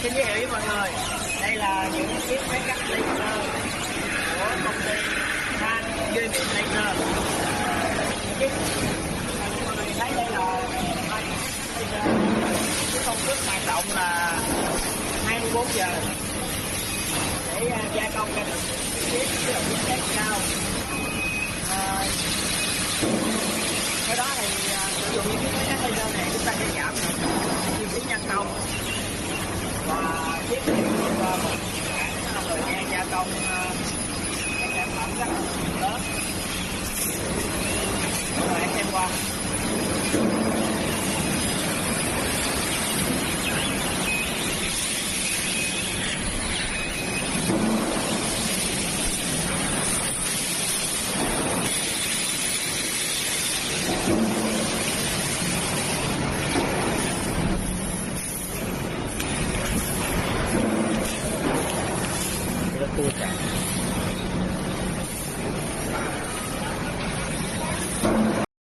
Xin giới thiệu với mọi người, đây là những chiếc máy cắt laser của công ty Han Game Laser. Chiếc mọi người thấy đây là máy laser, cái công suất hoạt động là 24 giờ để gia công ra được chiếc cái độ chính xác cao. Cái đó thì sử dụng những chiếc máy cắt laser này chúng ta sẽ giảm được chi phí nhân công và tiết kiệm được một thời gian gia công cái sản phẩm rất là lớn. Mọi người hãy xem qua. Rất tua chặt.